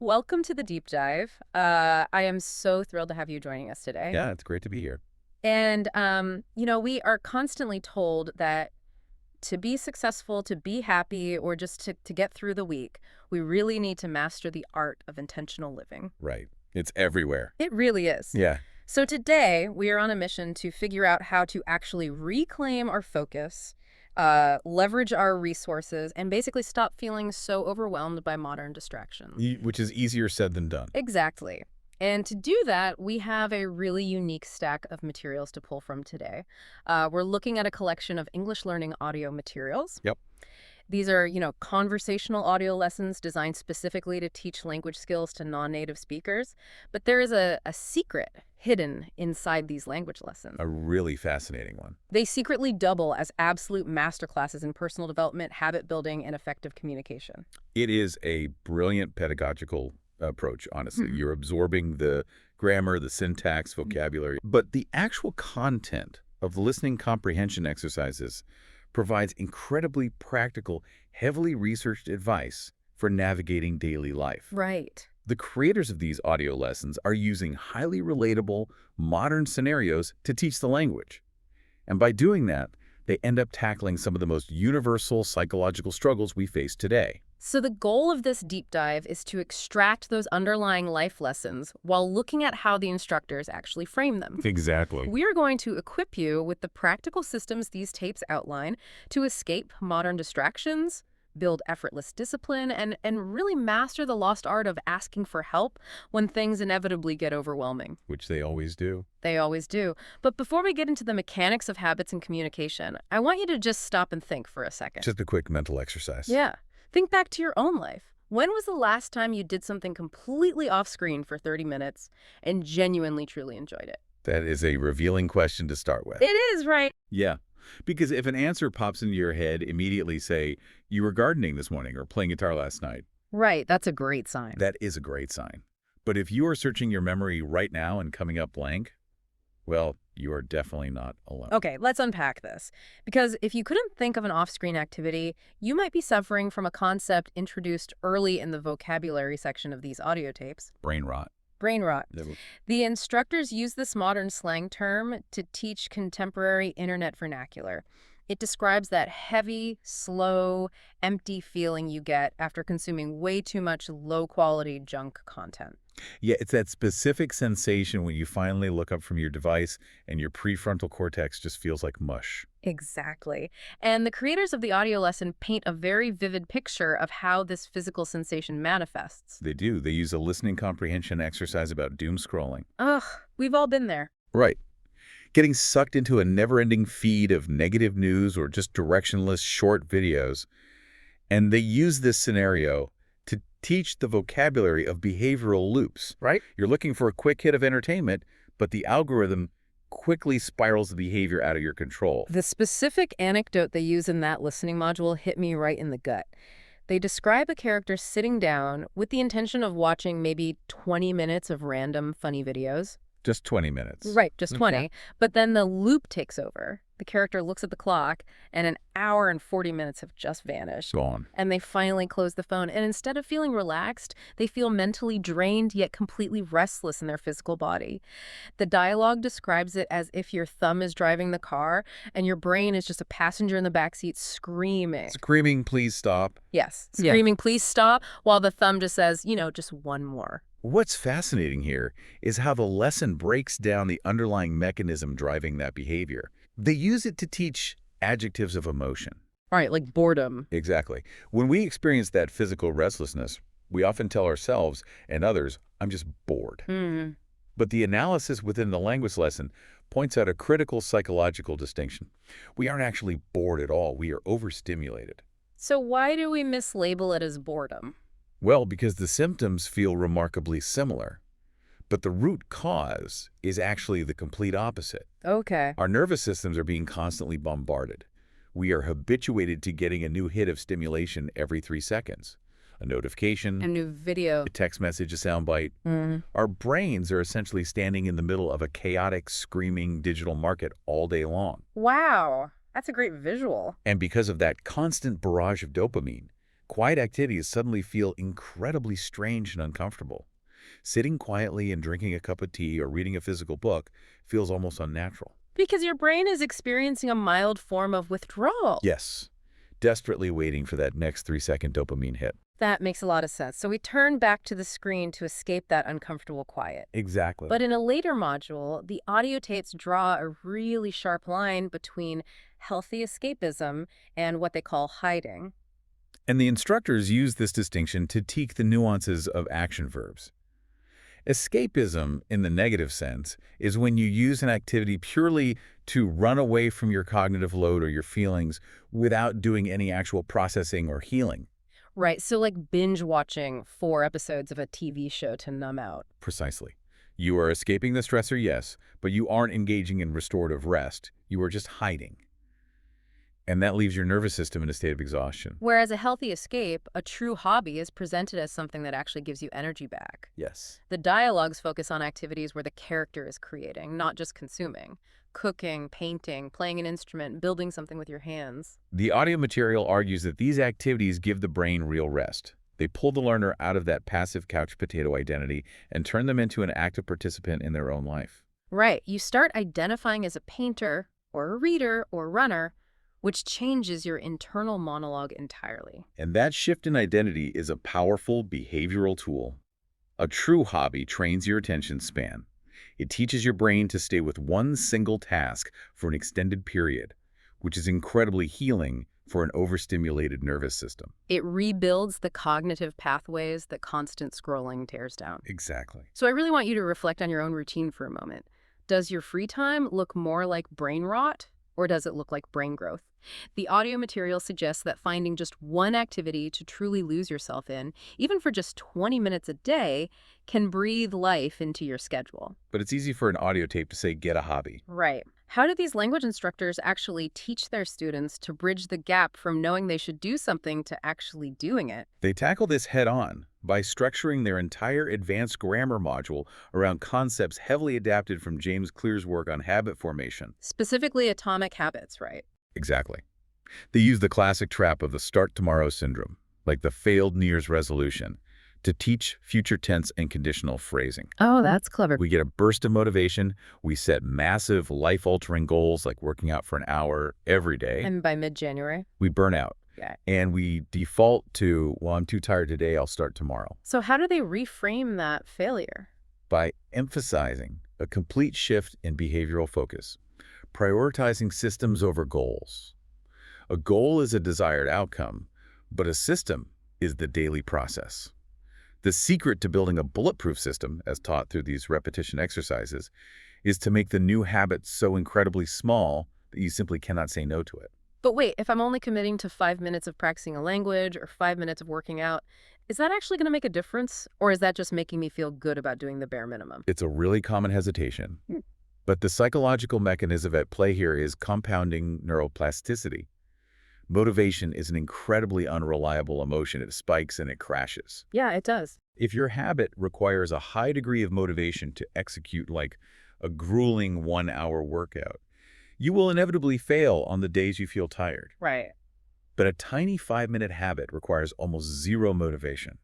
Welcome to the deep dive. I am so thrilled to have you joining us today. Yeah, it's great to be here. And, we are constantly told that to be successful, to be happy, or just to get through the week, we really need to master the art of intentional living. Right. It's everywhere. It really is. Yeah. So today, we are on a mission to figure out how to actually reclaim our focus, leverage our resources, and basically stop feeling so overwhelmed by modern distractions. Which is easier said than done. Exactly. And to do that, we have a really unique stack of materials to pull from today. We're looking at a collection of English learning audio materials. Yep. These are, conversational audio lessons designed specifically to teach language skills to non-native speakers. But there is a secret hidden inside these language lessons. A really fascinating one. They secretly double as absolute masterclasses in personal development, habit building, and effective communication. It is a brilliant pedagogical approach, honestly. You're absorbing the grammar, the syntax, vocabulary, but the actual content of the listening comprehension exercises provides incredibly practical, heavily researched advice for navigating daily life. Right. The creators of these audio lessons are using highly relatable, modern scenarios to teach the language. And by doing that, they end up tackling some of the most universal psychological struggles we face today. So the goal of this deep dive is to extract those underlying life lessons while looking at how the instructors actually frame them. Exactly. We are going to equip you with the practical systems these tapes outline to escape modern distractions, build effortless discipline, and really master the lost art of asking for help when things inevitably get overwhelming. Which they always do. They always do. But before we get into the mechanics of habits and communication, I want you to just stop and think for a second. Just a quick mental exercise. Yeah. Think back to your own life. When was the last time you did something completely off screen for 30 minutes and genuinely, truly enjoyed it? That is a revealing question to start with. It is, right? Yeah. Because if an answer pops into your head, immediately say, you were gardening this morning or playing guitar last night. Right, that's a great sign. That is a great sign. But if you are searching your memory right now and coming up blank, well, you are definitely not alone. Okay, let's unpack this. Because if you couldn't think of an off-screen activity, you might be suffering from a concept introduced early in the vocabulary section of these audio tapes. Brain rot. Brain rot. That- The instructors use this modern slang term to teach contemporary internet vernacular. It describes that heavy, slow, empty feeling you get after consuming way too much low-quality junk content. Yeah, it's that specific sensation when you finally look up from your device and your prefrontal cortex just feels like mush. Exactly. And the creators of the audio lesson paint a very vivid picture of how this physical sensation manifests. They do. They use a listening comprehension exercise about doom scrolling. Ugh, we've all been there. Right. Getting sucked into a never-ending feed of negative news or just directionless short videos. And they use this scenario to teach the vocabulary of behavioral loops. Right. You're looking for a quick hit of entertainment, but the algorithm quickly spirals the behavior out of your control. The specific anecdote they use in that listening module hit me right in the gut. They describe a character sitting down with the intention of watching maybe 20 minutes of random funny videos. Just 20 minutes. Right, just 20. Okay. But then the loop takes over. The character looks at the clock, and an hour and 40 minutes have just vanished. Gone. And they finally close the phone. And instead of feeling relaxed, they feel mentally drained yet completely restless in their physical body. The dialogue describes it as if your thumb is driving the car and your brain is just a passenger in the backseat screaming. Screaming, please stop. Yes, Yeah. screaming, please stop, while the thumb just says, just one more. What's fascinating here is how the lesson breaks down the underlying mechanism driving that behavior. They use it to teach adjectives of emotion. Right, like boredom. Exactly. When we experience that physical restlessness, we often tell ourselves and others, I'm just bored. Hmm. But the analysis within the language lesson points out a critical psychological distinction. We aren't actually bored at all. We are overstimulated. So why do we mislabel it as boredom? Well, because the symptoms feel remarkably similar. But the root cause is actually the complete opposite. Okay. Our nervous systems are being constantly bombarded. We are habituated to getting a new hit of stimulation every 3 seconds. A notification, A new video. a text message, a soundbite. Our brains are essentially standing in the middle of a chaotic, screaming digital market all day long. Wow, that's a great visual. And because of that constant barrage of dopamine, Quiet activities suddenly feel incredibly strange and uncomfortable. Sitting quietly and drinking a cup of tea or reading a physical book feels almost unnatural. Because your brain is experiencing a mild form of withdrawal. Yes, desperately waiting for that next 3-second dopamine hit. That makes a lot of sense. So we turn back to the screen to escape that uncomfortable quiet. Exactly. But in a later module, the audio tapes draw a really sharp line between healthy escapism and what they call hiding. And the instructors use this distinction to teach the nuances of action verbs. Escapism, in the negative sense, is when you use an activity purely to run away from your cognitive load or your feelings without doing any actual processing or healing. Right, so like binge watching 4 episodes of a TV show to numb out. Precisely. You are escaping the stressor, yes, but you aren't engaging in restorative rest. You are just hiding. And that leaves your nervous system in a state of exhaustion. Whereas a healthy escape, a true hobby, is presented as something that actually gives you energy back. Yes. The dialogues focus on activities where the character is creating, not just consuming. Cooking, painting, playing an instrument, building something with your hands. The audio material argues that these activities give the brain real rest. They pull the learner out of that passive couch potato identity and turn them into an active participant in their own life. Right, you start identifying as a painter, or a reader, or runner, which changes your internal monologue entirely. And that shift in identity is a powerful behavioral tool. A true hobby trains your attention span. It teaches your brain to stay with one single task for an extended period, which is incredibly healing for an overstimulated nervous system. It rebuilds the cognitive pathways that constant scrolling tears down. Exactly. So I really want you to reflect on your own routine for a moment. Does your free time look more like brain rot, or does it look like brain growth? The audio material suggests that finding just one activity to truly lose yourself in, even for just 20 minutes a day, can breathe life into your schedule. But it's easy for an audio tape to say, get a hobby. Right. How do these language instructors actually teach their students to bridge the gap from knowing they should do something to actually doing it? They tackle this head-on by structuring their entire advanced grammar module around concepts heavily adapted from James Clear's work on habit formation. Specifically atomic habits, right? Exactly. They use the classic trap of the start tomorrow syndrome, like the failed New Year's resolution, to teach future tense and conditional phrasing. Oh, that's clever. We get a burst of motivation. We set massive life-altering goals like working out for an hour every day. And by mid-January? We burn out. Yeah. And we default to, well, I'm too tired today, I'll start tomorrow. So how do they reframe that failure? By emphasizing a complete shift in behavioral focus, prioritizing systems over goals. A goal is a desired outcome, but a system is the daily process. The secret to building a bulletproof system, as taught through these repetition exercises, is to make the new habit so incredibly small that you simply cannot say no to it. But wait, if I'm only committing to 5 minutes of practicing a language or 5 minutes of working out, is that actually going to make a difference? Or is that just making me feel good about doing the bare minimum? It's a really common hesitation. But the psychological mechanism at play here is compounding neuroplasticity. Motivation is an incredibly unreliable emotion. It spikes and it crashes. Yeah, it does. If your habit requires a high degree of motivation to execute like a grueling 1-hour workout, you will inevitably fail on the days you feel tired. Right. But a tiny 5-minute habit requires almost zero motivation.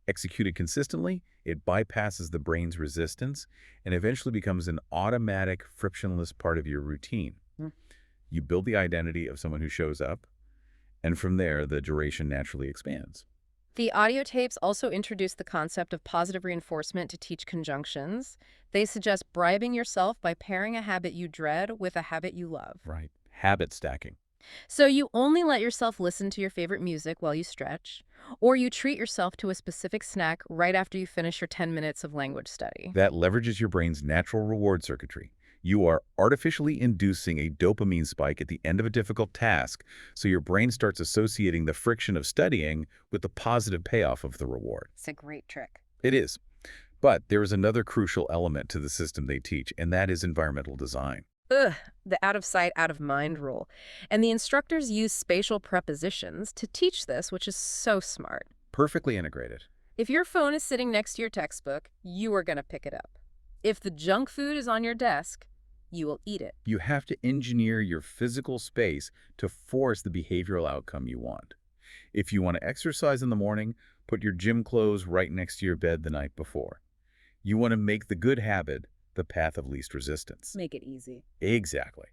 Executed consistently, it bypasses the brain's resistance and eventually becomes an automatic, frictionless part of your routine. You build the identity of someone who shows up, and from there, the duration naturally expands. The audio tapes also introduce the concept of positive reinforcement to teach conjunctions. They suggest bribing yourself by pairing a habit you dread with a habit you love. Right. Habit stacking. So you only let yourself listen to your favorite music while you stretch, or you treat yourself to a specific snack right after you finish your 10 minutes of language study. That leverages your brain's natural reward circuitry. You are artificially inducing a dopamine spike at the end of a difficult task, so your brain starts associating the friction of studying with the positive payoff of the reward. It's a great trick. It is. But there is another crucial element to the system they teach, and that is environmental design. Ugh, the out of sight, out of mind rule. And the instructors use spatial prepositions to teach this, which is so smart. Perfectly integrated. If your phone is sitting next to your textbook, you are going to pick it up. If the junk food is on your desk, you will eat it. You have to engineer your physical space to force the behavioral outcome you want. If you want to exercise in the morning, put your gym clothes right next to your bed the night before. You want to make the good habit the path of least resistance. Make it easy. Exactly.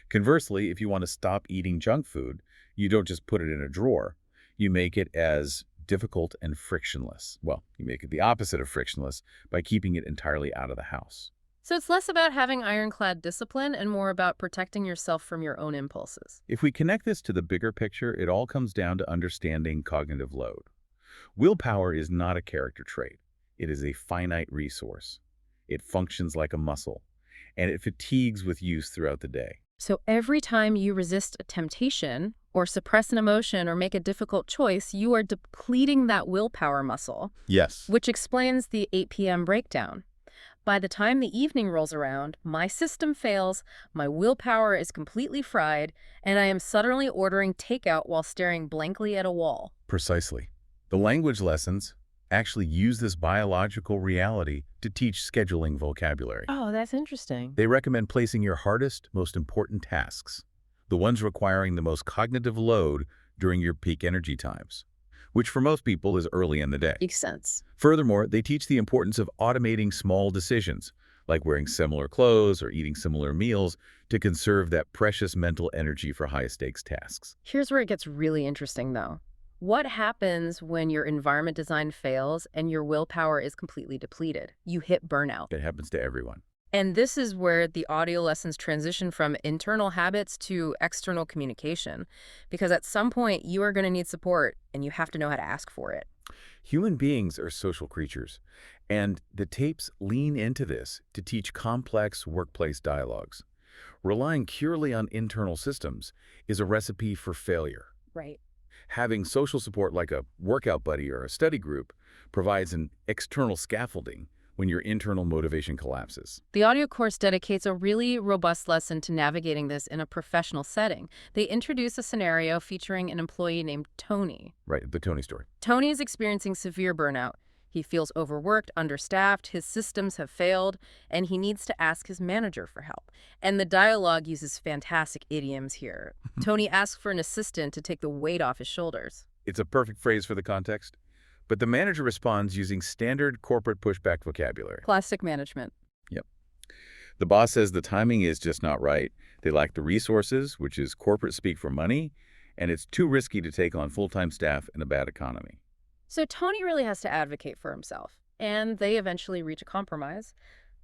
Conversely, if you want to stop eating junk food, you don't just put it in a drawer. You make it as difficult and frictionless. Well, you make it the opposite of frictionless by keeping it entirely out of the house. So it's less about having ironclad discipline and more about protecting yourself from your own impulses. If we connect this to the bigger picture, it all comes down to understanding cognitive load. Willpower is not a character trait. It is a finite resource. It functions like a muscle, and it fatigues with use throughout the day. So every time you resist a temptation or suppress an emotion or make a difficult choice, you are depleting that willpower muscle, Yes. which explains the 8 p.m. breakdown. By the time the evening rolls around, my system fails, my willpower is completely fried, and I am suddenly ordering takeout while staring blankly at a wall. Precisely. The language lessons actually use this biological reality to teach scheduling vocabulary. Oh, that's interesting. They recommend placing your hardest, most important tasks, the ones requiring the most cognitive load during your peak energy times, which for most people is early in the day. Makes sense. Furthermore, they teach the importance of automating small decisions, like wearing similar clothes or eating similar meals, to conserve that precious mental energy for high-stakes tasks. Here's where it gets really interesting, though. What happens when your environment design fails and your willpower is completely depleted? You hit burnout. It happens to everyone. And this is where the audio lessons transition from internal habits to external communication. Because at some point, you are going to need support, and you have to know how to ask for it. Human beings are social creatures, and the tapes lean into this to teach complex workplace dialogues. Relying purely on internal systems is a recipe for failure. Right. Having social support like a workout buddy or a study group provides an external scaffolding when your internal motivation collapses. The audio course dedicates a really robust lesson to navigating this in a professional setting. They introduce a scenario featuring an employee named Tony. Right, the Tony story. Tony is experiencing severe burnout. He feels overworked, understaffed, his systems have failed, and he needs to ask his manager for help. And the dialogue uses fantastic idioms here. Tony asks for an assistant to take the weight off his shoulders. It's a perfect phrase for the context, but the manager responds using standard corporate pushback vocabulary. Classic management. Yep. The boss says the timing is just not right. They lack the resources, which is corporate speak for money, and it's too risky to take on full-time staff in a bad economy. So Tony really has to advocate for himself, and they eventually reach a compromise.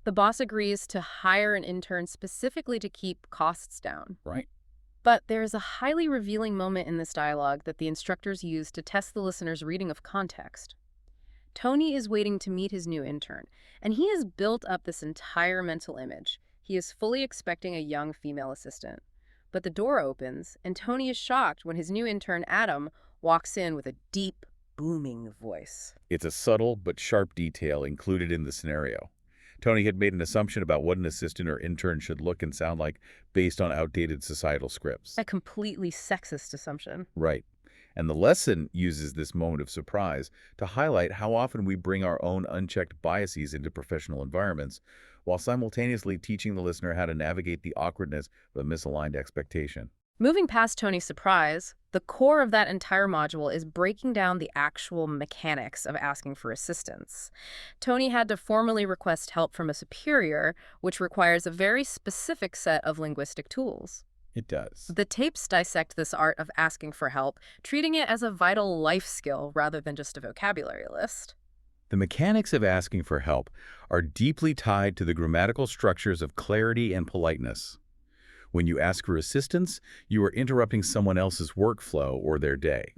The boss agrees to hire an intern specifically to keep costs down. Right. But there is a highly revealing moment in this dialogue that the instructors use to test the listener's reading of context. Tony is waiting to meet his new intern, and he has built up this entire mental image. He is fully expecting a young female assistant. But the door opens, and Tony is shocked when his new intern, Adam, walks in with a deep, booming voice. It's a subtle but sharp detail included in the scenario. Tony had made an assumption about what an assistant or intern should look and sound like based on outdated societal scripts. A completely sexist assumption. Right. And the lesson uses this moment of surprise to highlight how often we bring our own unchecked biases into professional environments, while simultaneously teaching the listener how to navigate the awkwardness of a misaligned expectation. Moving past Tony's surprise, the core of that entire module is breaking down the actual mechanics of asking for assistance. Tony had to formally request help from a superior, which requires a very specific set of linguistic tools. It does. The tapes dissect this art of asking for help, treating it as a vital life skill rather than just a vocabulary list. The mechanics of asking for help are deeply tied to the grammatical structures of clarity and politeness. When you ask for assistance, you are interrupting someone else's workflow or their day.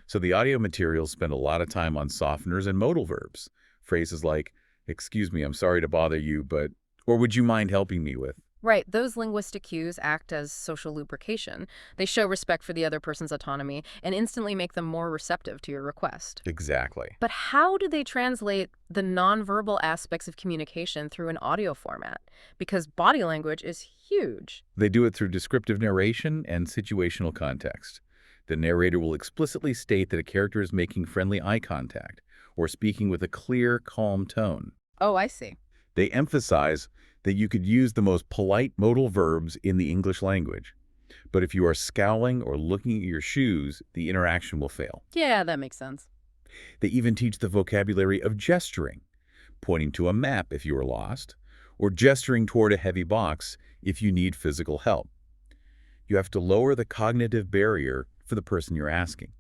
So the audio materials spend a lot of time on softeners and modal verbs. Phrases like, "Excuse me, I'm sorry to bother you, but," or "Would you mind helping me with?" Right, those linguistic cues act as social lubrication. They show respect for the other person's autonomy and instantly make them more receptive to your request. Exactly. But how do they translate the nonverbal aspects of communication through an audio format? Because body language is huge. They do it through descriptive narration and situational context. The narrator will explicitly state that a character is making friendly eye contact or speaking with a clear, calm tone. Oh, I see. They emphasize that you could use the most polite modal verbs in the English language, But if you are scowling or looking at your shoes, the interaction will fail. Yeah, that makes sense. They even teach the vocabulary of gesturing, pointing to a map if you are lost, or gesturing toward a heavy box if you need physical help. You have to lower the cognitive barrier for the person you're asking.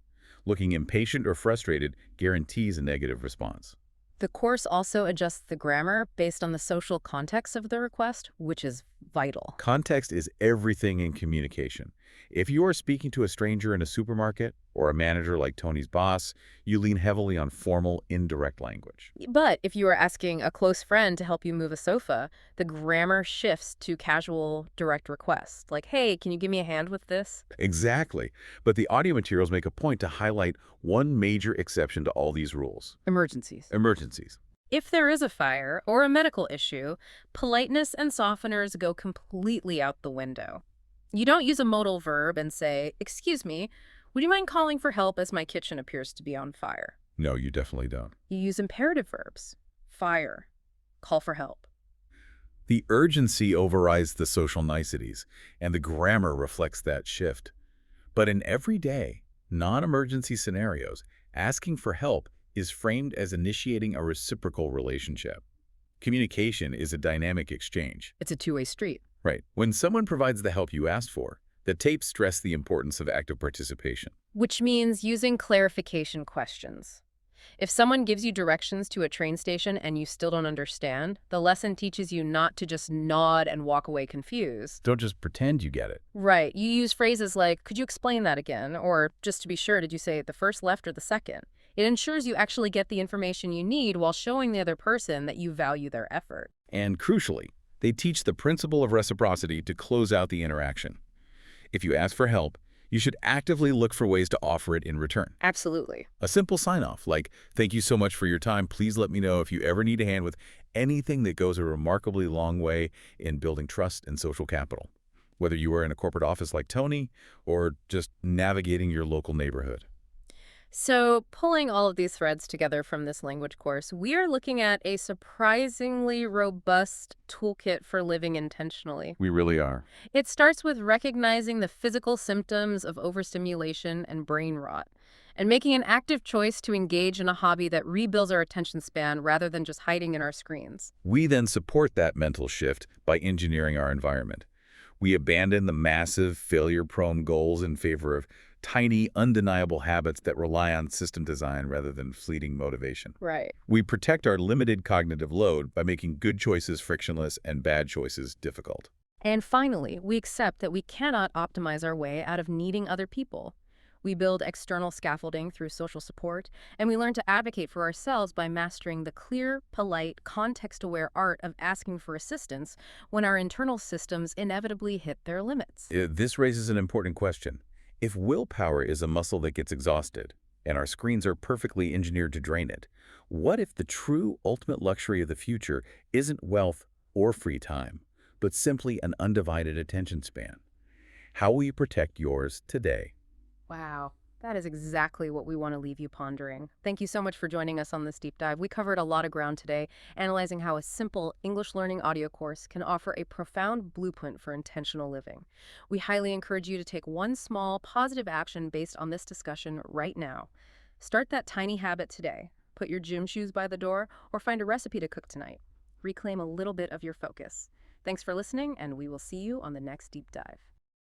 Looking impatient or frustrated guarantees a negative response. The course also adjusts the grammar based on the social context of the request, which is vital. Context is everything in communication. If you are speaking to a stranger in a supermarket or a manager like Tony's boss, you lean heavily on formal, indirect language. But if you are asking a close friend to help you move a sofa, the grammar shifts to casual, direct requests, like, hey, can you give me a hand with this? Exactly. But the audio materials make a point to highlight one major exception to all these rules: Emergencies. emergencies. If there is a fire or a medical issue, politeness and softeners go completely out the window. You don't use a modal verb and say, excuse me, would you mind calling for help as my kitchen appears to be on fire? No, you definitely don't. You use imperative verbs. Fire. Call for help. The urgency overrides the social niceties, and the grammar reflects that shift. But in everyday, non-emergency scenarios, asking for help is framed as initiating a reciprocal relationship. Communication is a dynamic exchange. It's a two-way street. Right. When someone provides the help you asked for, the tapes stress the importance of active participation. Which means using clarification questions. If someone gives you directions to a train station and you still don't understand, the lesson teaches you not to just nod and walk away confused. Don't just pretend you get it. Right. You use phrases like, could you explain that again? Or, just to be sure, did you say the first left or the second? It ensures you actually get the information you need while showing the other person that you value their effort. And crucially, they teach the principle of reciprocity to close out the interaction. If you ask for help, you should actively look for ways to offer it in return. Absolutely. A simple sign-off like, thank you so much for your time. Please let me know if you ever need a hand with anything that goes a remarkably long way in building trust and social capital, whether you are in a corporate office like Tony or just navigating your local neighborhood. So, pulling all of these threads together from this language course, we are looking at a surprisingly robust toolkit for living intentionally. We really are. It starts with recognizing the physical symptoms of overstimulation and brain rot, and making an active choice to engage in a hobby that rebuilds our attention span rather than just hiding in our screens. We then support that mental shift by engineering our environment. We abandon the massive, failure-prone goals in favor of tiny, undeniable habits that rely on system design rather than fleeting motivation. Right. We protect our limited cognitive load by making good choices frictionless and bad choices difficult. And finally, we accept that we cannot optimize our way out of needing other people. We build external scaffolding through social support, and we learn to advocate for ourselves by mastering the clear, polite, context-aware art of asking for assistance when our internal systems inevitably hit their limits. This raises an important question. If willpower is a muscle that gets exhausted, and our screens are perfectly engineered to drain it, what if the true ultimate luxury of the future isn't wealth or free time, but simply an undivided attention span? How will you protect yours today? Wow, that is exactly what we want to leave you pondering. Thank you so much for joining us on this deep dive. We covered a lot of ground today, analyzing how a simple English learning audio course can offer a profound blueprint for intentional living. We highly encourage you to take one small, positive action based on this discussion right now. Start that tiny habit today. Put your gym shoes by the door, or find a recipe to cook tonight. Reclaim a little bit of your focus. Thanks for listening, and we will see you on the next deep dive.